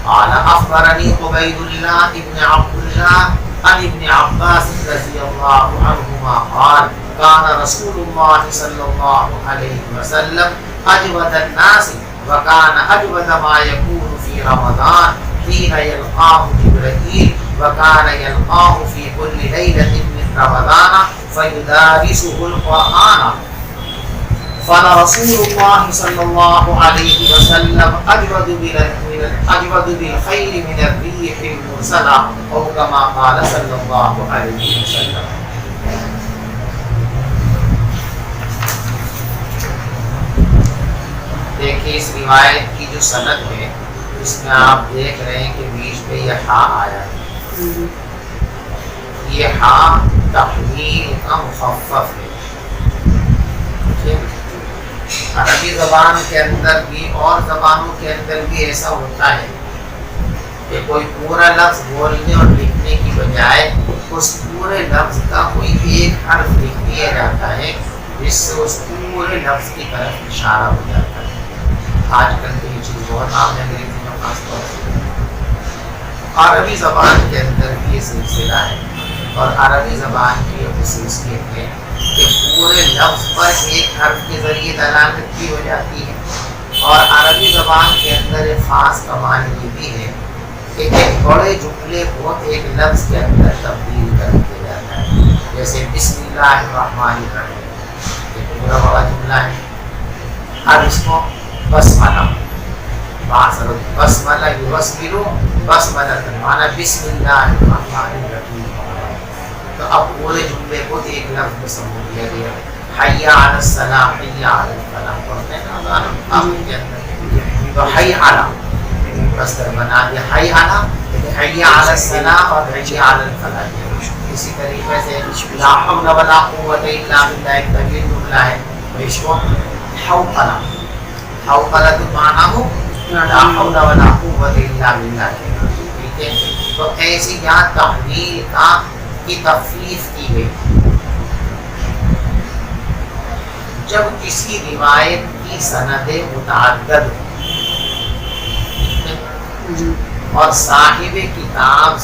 قال اخبرني عبيد الله بن عبد الله عن ابن عباس رضي الله عنهما قال كان رسول الله صلى الله عليه وسلم أجود الناس وكان أجود ما يكون في رمضان حين يلقاه جبريل وكان يلقاه في كل ليلة من رمضان فيدارسه القرآن فلرسول الله صلى الله عليه وسلم أجود بالخير من الريح المرسلة أو كما قال صلى الله عليه وسلم۔ دیکھیے اس روایت کی جو سند ہے اس میں آپ دیکھ رہے ہیں کہ بیچ پہ یہ ہا آیا ہے، یہ ہا تحویل کا مخفف ہے۔ عربی زبان کے اندر بھی اور زبانوں کے اندر بھی ایسا ہوتا ہے کہ کوئی پورا لفظ بولنے اور لکھنے کی بجائے اس پورے لفظ کا کوئی ایک حرف لکھ دیا جاتا ہے جس سے اس پورے لفظ کی طرف اشارہ ہو جاتا ہے۔ آج کل تو یہ چیز بہت عام ہے انگریزی میں خاص طور سے۔ عربی زبان کے اندر بھی یہ سلسلہ ہے، اور عربی زبان کی یہ خصوصیت ہے کہ پورے لفظ پر ایک حرف کے ذریعے دلالت کی ہو جاتی ہے، اور عربی زبان کے اندر ایک خاص کمال یہ بھی ہے کہ ایک بڑے جملے کو ایک لفظ کے اندر تبدیل کر دیا جاتا ہے۔ جیسے بسم اللہ الرحمن الرحیم، یہ پورا بڑا جملہ ہے، اب اس کو بسملہ بسملہ یبسملو بسملہ معنی بسم اللہ الرحمن الرحیم، تو اب پورے جملے کو ایک لفظ میں سمجھ لیا گیا۔ حی علی الصلاۃ حی علی الفلاح پڑھتے ہیں نا آخر کے اندر، تو حی علی مصدر بنا دیا، حی علی حی علی الصلاۃ اور حی علی الفلاح۔ اسی طریقے سے لا حول ولا قوت الا باللہ ایک طویل جملہ ہے، اس کو حوقلہ، حوقلہ تو معنی ہو لا حول ولا قوت الا باللہ، ٹھیک ہے؟ تو ایسی یہاں تحویل کی تخفیف کی گئی۔ جب کسی روایت کی سندیں متعدد اور صاحب کتاب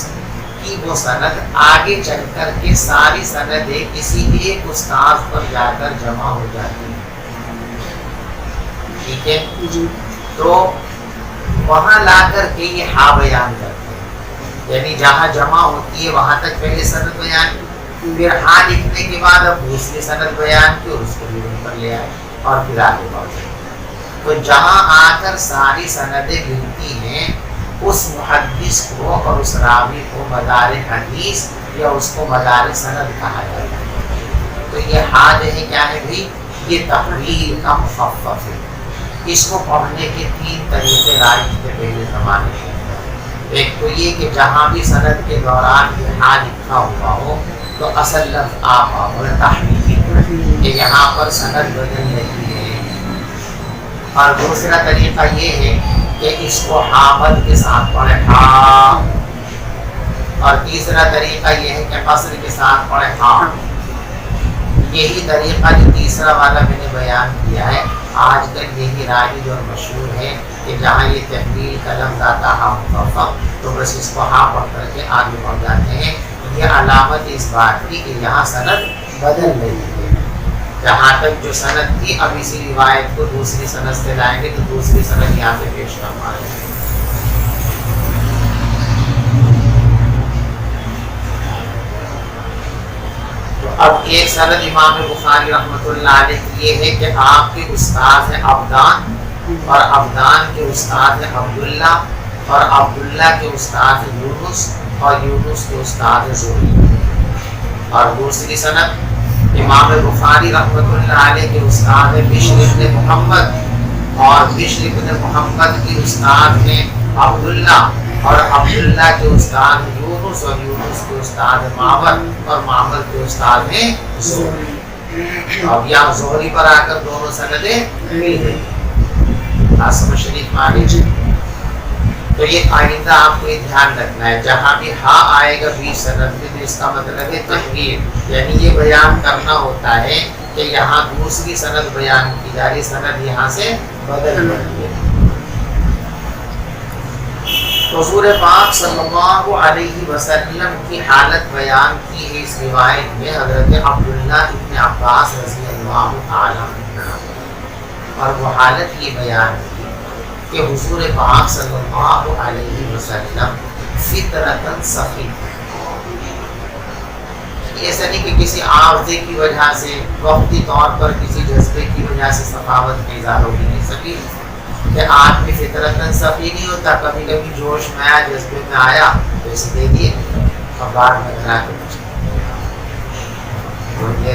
کی وہ سند آگے چل کر کے ساری سندیں کسی ایک استاد پر جا کر جمع ہو جاتی ہیں، ٹھیک ہے؟ تو وہاں لا کر کے یہ ہا بیان کرتے ہیں، یعنی جہاں جمع ہوتی ہے وہاں تک پہلے سند بیان کی، پھر ہاں لکھنے کے بعد اب دوسری سند بیان کی اور اس کو بھی پر لے آئے اور پھر آگے بڑھے۔ تو جہاں آ کر ساری سندیں ملتی ہیں اس محدث کو اور اس راوی کو مدار حدیث یا اس کو مدار سند کہا جاتا ہے۔ تو یہ ہاں جو ہے کیا ہے بھی، یہ تحویل کا مخفف ہے۔ اس کو پڑھنے کے 3 طریقے رائج کے پہلے زمانے میں، ایک تو یہ کہ جہاں بھی سند کے دوران یہ ہاں لکھا ہوا ہو تو اصل لفظ آپ تحویل کہ یہاں پر سند بدل رہی ہے، اور دوسرا طریقہ یہ ہے کہ اس کو حامد کے ساتھ پڑھے ہاں، اور تیسرا طریقہ یہ ہے کہ قصر کے ساتھ پڑھے ہاں۔ یہی طریقہ جو تیسرا والا میں نے بیان کیا ہے آج کل یہی رائج اور مشہور ہے کہ جہاں یہ تحویل کا لفظ آتا ہاں مخفف تو بس اس کو ہاں پڑھ کر کے آگے بڑھ جاتے ہیں۔ یہ علامت اس بات کی کہ یہاں سند بدل رہی ہے، جہاں تک جو سند تھی اب اسی روایت کو دوسری سند سے لائیں گے تو دوسری سند یہاں پہ پیش کروا رہے ہیں۔ تو اب ایک سند امام بخاری رحمۃ اللہ علیہ کی یہ ہے کہ آپ کے استاد ہیں عبدان، اور عبدان کے استاد ہیں عبداللہ، اور عبداللہ کے استاد ہیں یونس، اور یونس کے استاد ہیں زہری۔ اور دوسری سند امام بخاری رحمۃ اللہ علیہ کے استاد ہیں بشر ابن محمد، اور بشر ابن محمد کے استاد ہیں عبداللہ، اور عبداللہ کے استاد ہیں یونس، اور یونس کے استاد ہیں معمر، اور معمر کے استاد ہیں زہری۔ اب یہاں زہری پر آ کر دونوں سندیں مل گئی۔ آسم شریف میں آگے تو یہ آئندہ آپ کو یہ دھیان رکھنا ہے، جہاں بھی ہاں آئے گا 20 سند میں تو اس کا مطلب ہے تحویل، یعنی یہ بیان کرنا ہوتا ہے کہ یہاں دوسری سند بیان کی جا رہی، سند یہاں سے بدل رہی ہے۔ حضور پاک صلی اللہ علیہ وسلم کی حالت بیان کی ہے اس روایت میں حضرت عبداللہ ابن عباس رضی اللہ تعالیٰ عنہ، اور وہ حالت یہ بیان کی کہ حضور پاک صلی اللہ علیہ وسلم فطرتاً سخی، ایسا نہیں کہ کسی عارضے کی وجہ سے وقتی طور پر کسی جذبے کی وجہ سے سخاوت کا اظہار ہو نہیں سکی، کہ آدمی فطرتاً سخی نہیں ہوتا، کبھی کبھی جوش میں آیا، جذبے میں آیا تو اسے دے دیے اور بعد میں بنا کے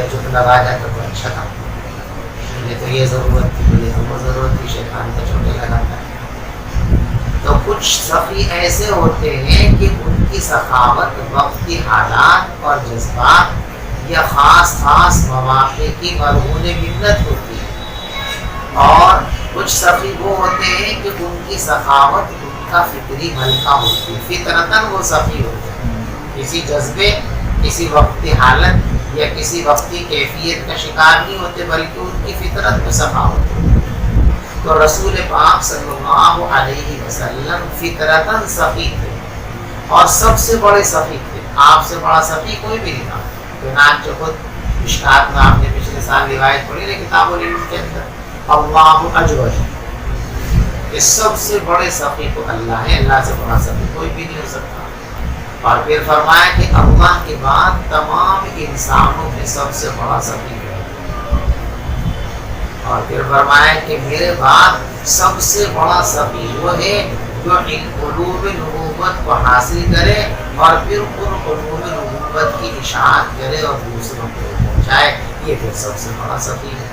چپ لگا جائے تو اچھا تھا، مجھے تو یہ ضرورت تھی، مجھے تو وہ ضرورت تھی، شیطان کو چھوٹے لگاتا ہے۔ تو کچھ سخی ایسے ہوتے ہیں کہ ان کی سخاوت وقتی حالات اور جذبات یا خاص مواقع کی مرہون منت ہوتی ہے، اور کچھ سخی وہ ہوتے ہیں کہ ان کی سخاوت ان کا فطری ملکہ ہوتی ہے، فطرتاً وہ سخی ہوتے ہیں، کسی جذبے، کسی وقتی حالت یا کسی وقتی کیفیت کا شکار نہیں ہوتے، بلکہ ان کی فطرت میں سخاوت ہوتی ہے۔ تو رسول پاک صلی اللہ علیہ وسلم فطرتاً سخی تھے، اور سب سے بڑے سخی تھے، آپ سے بڑا سخی کوئی بھی نہیں تھا۔ چنانچہ خود مشکات میں آپ نے پچھلے سال روایت پڑھی نا کتاب العلم کے اندر، اللہ اجوج، کہ سب سے بڑے سخی تو اللہ ہے، اللہ سے بڑا سخی کوئی بھی نہیں ہو سکتا۔ اور پھر فرمایا کہ اللہ کے بعد تمام انسانوں میں سب سے بڑا سخی ہے، اور پھر فرمایا کہ میرے بعد سب سے بڑا سخی وہ ہے جو علوم نبوت کو حاصل کرے اور پھر ان علوم نبوت کی اشاعت کرے اور دوسروں کو پہنچائے، یہ پھر سب سے بڑا سخی ہے۔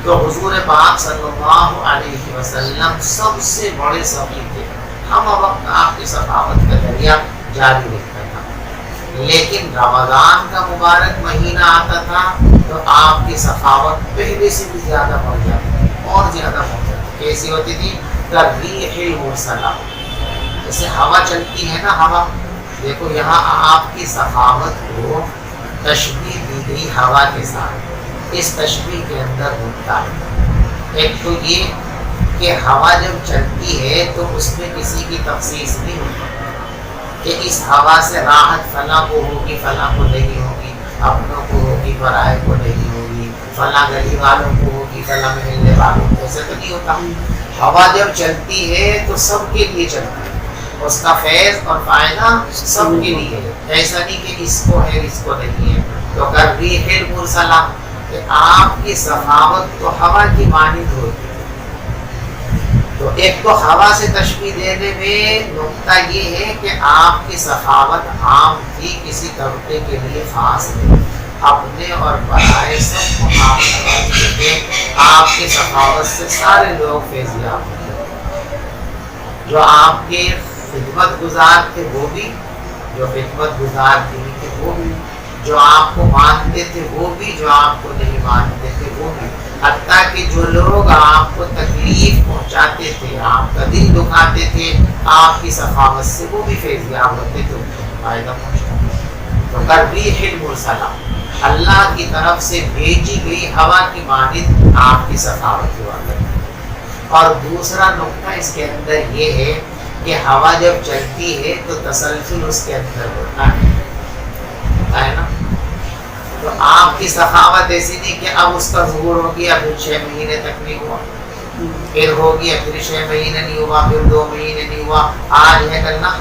تو حضور پاک صلی اللہ علیہ وسلم سب سے بڑے سخی تھے، ہم وقت آپ کی سخاوت کا دریا جاری رکھتا تھا، لیکن رمضان کا مبارک مہینہ آتا تھا تو آپ کی سخاوت پہلے سے بھی زیادہ بڑھ جاتی، اور زیادہ ہو جاتی. کیسی ہوتی تھی؟ کالریح المرسلہ. جیسے ہوا چلتی ہے نا، ہوا، دیکھو یہاں آپ کی سخاوت کو تشبیہ دی گئی ہوا کے ساتھ. اس تشبیہ کے اندر ہوتا ہے ایک تو یہ کہ ہوا جب چلتی ہے تو اس میں کسی کی تخصیص نہیں ہوتی کہ اس ہوا سے راحت فلاں کو ہوگی فلاں کو نہیں ہوگی، اپنوں کو ہوگی پرائے کو نہیں ہوگی، فلاں گلی والوں کو ہوگی فلاں محلے والوں کو. ایسا تو نہیں ہوتا. ہوا جب چلتی ہے تو سب کے لیے چلتی ہے، اس کا فیض اور فائدہ سب کے لیے ہے. ایسا نہیں کہ اس کو ہے اس کو نہیں ہے. تو کالریح المرسلہ کہ آپ کی سخاوت تو ہوا کی مانند ہوتی ہے. تو ایک تو ہوا سے تشبیہ دینے میں نقطہ یہ ہے کہ آپ کی سخاوت عام تھی، کسی طبقے کے لیے خاص نہیں. اپنے اور پرائے سب کو آپ نوازتے تھے. آپ کی سخاوت سے سارے لوگ فیضیاب ہوتے. جو آپ کے خدمت گزار تھے وہ بھی، جو خدمت گزار نہیں تھے وہ بھی، جو آپ کو مانتے تھے وہ بھی، جو آپ کو نہیں مانتے تھے وہ بھی. حتیٰ کہ جو لوگ آپ کو تکلیف پہنچاتے تھے، آپ کا دل دکھاتے تھے، آپ کی سخاوت سے وہ بھی فیضیاب ہوتے تھے، ان کو فائدہ پہنچاتے. تو کالریح المرسلہ اللہ کی طرف سے بھیجی گئی ہوا کی مانند آپ کی سخاوت ہوا کرتی. اور دوسرا نقطہ اس کے اندر یہ ہے کہ ہوا جب چلتی ہے تو تسلسل اس کے اندر ہوتا ہے نا. تو آپ کی سخاوت ایسی نہیں کہ اب اس کا ظہور ہو گیا پھر 6 مہینے تک نہیں ہوا، پھر ہو گیا پھر 6 مہینے نہیں ہوا، پھر 2 مہینے نہیں ہوا، آج ہے کل نہ.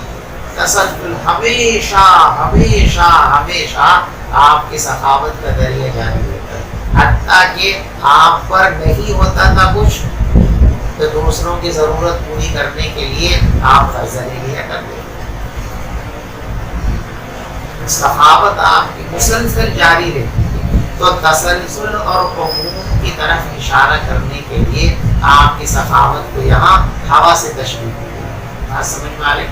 تسلسل ہمیشہ ہمیشہ ہمیشہ آپ کی سخاوت کا ذریعہ جاری ہوتا ہے. حتیٰ کہ آپ پر نہیں ہوتا تھا کچھ تو دوسروں کی ضرورت پوری کرنے کے لیے آپ قرضہ لے لیا کرتے. سخاوت آپ کی مسلسل جاری رہتی ہے. تو تسلسل اور عموم کی طرف اشارہ کرنے کے لیے آپ کی سخاوت کو یہاں ہوا سے تشبیہ کی گئی. بات سمجھ میں آ رہی؟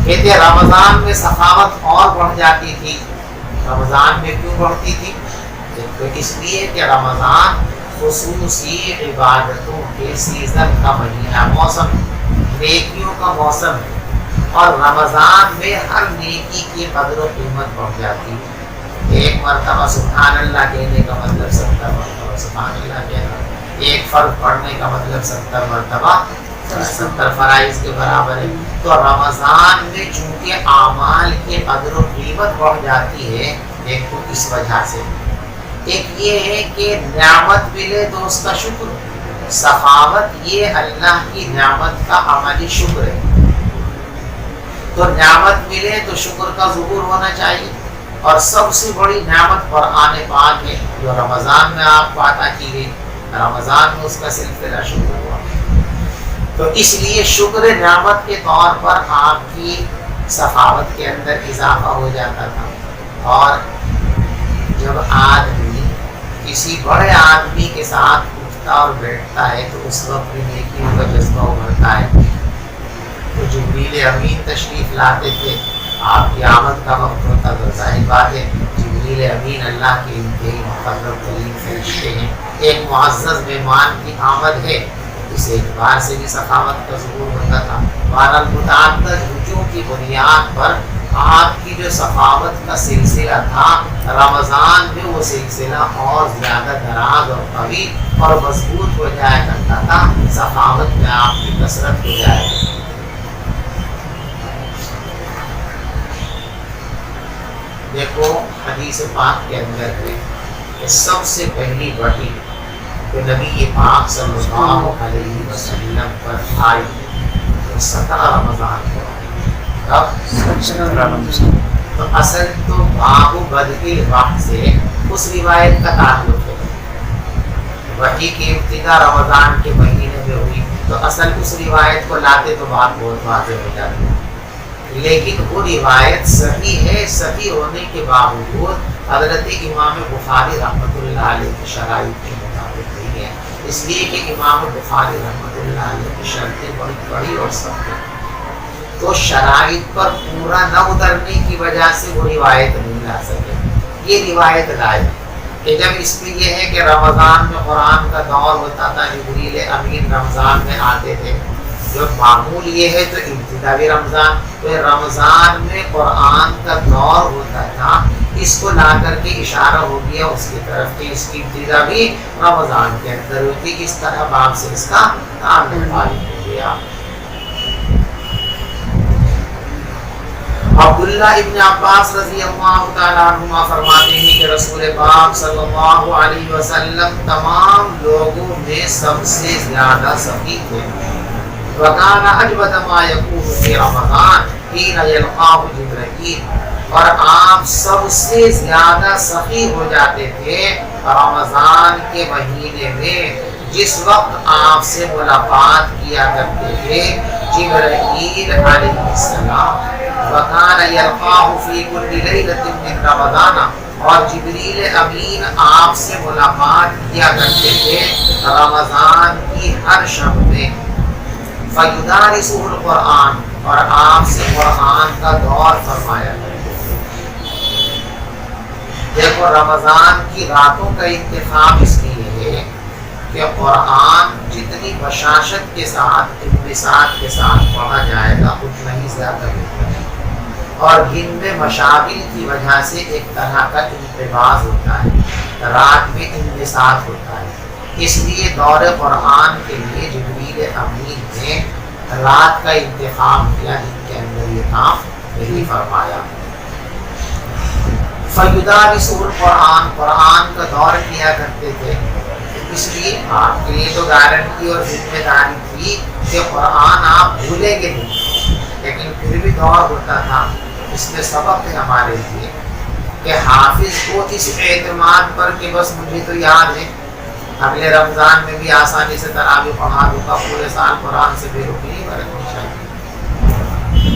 کہتے ہیں رمضان میں سخاوت اور بڑھ جاتی تھی. رمضان میں کیوں بڑھتی تھی؟ اس لیے کہ رمضان خصوصی عبادتوں کے سیزن کا مہینہ، موسم، نیکیوں کا موسم ہے. اور رمضان میں ہر نیکی کی قدر و قیمت بڑھ جاتی ہے. ایک مرتبہ سبحان اللہ کہنے کا مطلب 70 مرتبہ سبحان اللہ کہنا. ایک فرض پڑھنے کا مطلب 70 مرتبہ 70 فرائض کے برابر ہے. تو رمضان میں چونکہ اعمال کی قدر و قیمت بڑھ جاتی ہے، ایک تو اس وجہ سے، ایک یہ ہے کہ نعمت ملے تو اس کا شکر. سخاوت یہ اللہ کی نعمت کا عملی شکر ہے. تو نعمت ملے تو شکر کا ظہور ہونا چاہیے. اور سب سے بڑی نعمت قرآن پاک ہے جو رمضان میں آپ کو عطا کی گئی. رمضان میں اس کا سلسلہ شکر ہوا. تو اس لیے شکر نعمت کے طور پر آپ کی سخاوت کے اندر اضافہ ہو جاتا تھا. اور جب آدمی کسی بڑے آدمی کے ساتھ اٹھتا اور بیٹھتا ہے تو اس وقت بھی نیکیوں کا جذبہ ابھرتا ہے. تو جبریل امین تشریف لاتے تھے، آپ کی آمد کا وقت ہوتا تو ظاہر بات ہے جبریل امین اللہ کے انتہائی مقرب ترین فرشتے ہیں. ایک معزز مہمان کی آمد ہے، اس اعتبار سے بھی سخاوت کا ظہور ہوتا تھا. بہرحال متعدد وجوہ کی بنیاد پر آپ کی جو سخاوت کا سلسلہ تھا رمضان میں وہ سلسلہ اور زیادہ دراز اور قوی اور مضبوط ہو جایا کرتا تھا. سخاوت میں آپ کی کثرت ہو جائے گی. دیکھو حدیث پاک کے اندر ہے کہ سب سے پہلی وحی جو نبی پاک صلی اللہ علیہ وسلم پر آئی وہ 17 رمضان کو. تو اصل تو باب بدء وحی سے اس روایت کا تعلق ہے. وحی کی ابتدا رمضان کے مہینے میں ہوئی تو اصل اس روایت کو لاتے تو بات بہت واضح ہو جاتی ہے. لیکن وہ روایت صحیح ہے. صحیح ہونے کے باوجود حضرت امام بخاری رحمۃ اللہ علیہ کی شرائط کے مطابق نہیں ہے. اس لیے کہ امام بخاری رحمۃ اللہ علیہ کی شرطیں بڑی بڑی اور سخت ہیں. تو شرائط پر پورا نہ اترنے کی وجہ سے وہ روایت نہیں لا سکے. یہ روایت لائے کہ جب اس میں یہ ہے کہ رمضان میں قرآن کا دور ہوتا تھا، جبریل امین رمضان میں آتے تھے، جو معمول یہ ہے تو ابتدا بھی رمضان، تو رمضان میں قرآن کا دور ہوتا تھا، اس کو لا کر کے اشارہ ہو گیا اس کی طرف کہ اس کی ابتدا بھی رمضان کے اندر ہوتی، اس طرح باب سے اس کا تعلق معلوم ہو گیا۔ عبداللہ ابن عباس رضی اللہ تعالیٰ عنہما فرماتے ہیں کہ رسول پاک صلی اللہ علیہ وسلم تمام لوگوں میں سب سے زیادہ سخی تھے۔ وَكَانَ أَجْوَدَ مَا يَكُونُ فِي رَمَضَانَ حِينَ يَلْقَاهُ جِبْرِيلُ، اور آپ سب سے زیادہ سخی ہو جاتے تھے رمضان کے مہینے میں، جس وقت آپ سے ملاقات کیا کرتے تھے جبرائیل علیہ السلام۔ وَكَانَ يَلْقَاهُ فِي كُلِّ لَيْلَةٍ مِّن رَمَضَانَ، اور جبریل امین آپ سے ملاقات کیا کرتے تھے رمضان کی ہر شب میں۔ فَيُدَارِسُهُ الْقُرْآنَ، اور آپ سے قرآن کا دور فرمایا کرتے تھے۔ دیکھو رمضان کی راتوں کا انتخاب اس لیے ہے کہ قرآن جتنی بشاشت کے ساتھ انبساط کے ساتھ پڑھا جائے گا اتنا ہی زیادہ بہتر ہے، اور دن میں مشاغل کی وجہ سے ایک طرح کا انتباہ ہوتا ہے، رات میں انبساط ہوتا ہے، اس لیے دور قرآن کے لیے جبریل امین نے رات کا انتخاب کیا، ان کے اندر یہ کام نہیں فرمایا۔ فَيُدَارِسُهُ الْقُرْآنَ، قرآن کا دور کیا کرتے تھے، اس لیے آپ کے لیے تو گارنٹی اور ذمہ داری تھی کہ قرآن آپ بھولیں گے نہیں، لیکن پھر بھی دور ہوتا تھا۔ اس میں سبق ہے ہمارے لیے کہ حافظ کو اس اعتماد پر کہ بس مجھے تو یاد ہے، اگلے رمضان میں بھی آسانی سے تراویح پڑھا دوں گا، پورے سال قرآن سے بے رخی نہیں برتنی چاہیے،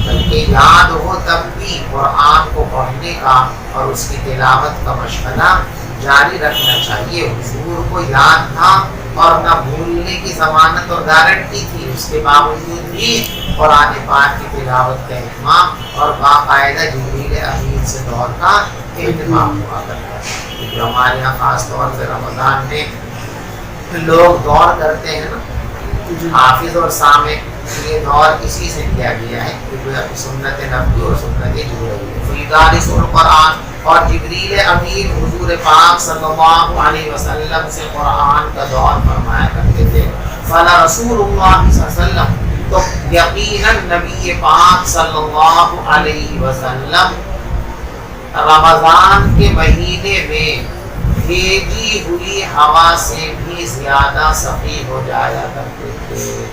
بلکہ یاد ہو تب بھی قرآن کو پڑھنے کا اور اس کی تلاوت کا مشغلہ جاری رکھنا چاہیے۔ حضور کو یاد تھا اور نہ بھولنے کی ضمانت اور گارنٹی تھی، اس کے باوجود بھی قرآن پاک کی تلاوت کا اہتمام اور باقاعدہ جبریل امین سے دور کا اہتمام ہوا کرتا ہے۔ جو ہمارے یہاں خاص طور سے رمضان میں لوگ دور کرتے ہیں نا، حافظ اور سامع، یہ دور اسی سے کیا گیا ہے کہ سنت نبوی اور سنت جبرائیل۔ فَيُدَارِسُهُ الْقُرْآنَ، اور جبریل امین حضور پاک صلی اللہ علیہ وسلم سے قرآن کا دور فرمایا کرتے تھے۔ فَلَا رسول اللہ صلی اللہ علیہ وسلم، تو یقیناً نبی پاک صلی اللہ علیہ وسلم رمضان کے مہینے میں بھیجی ہوئی ہوا سے بھی زیادہ سخی ہو جایا کرتے تھے۔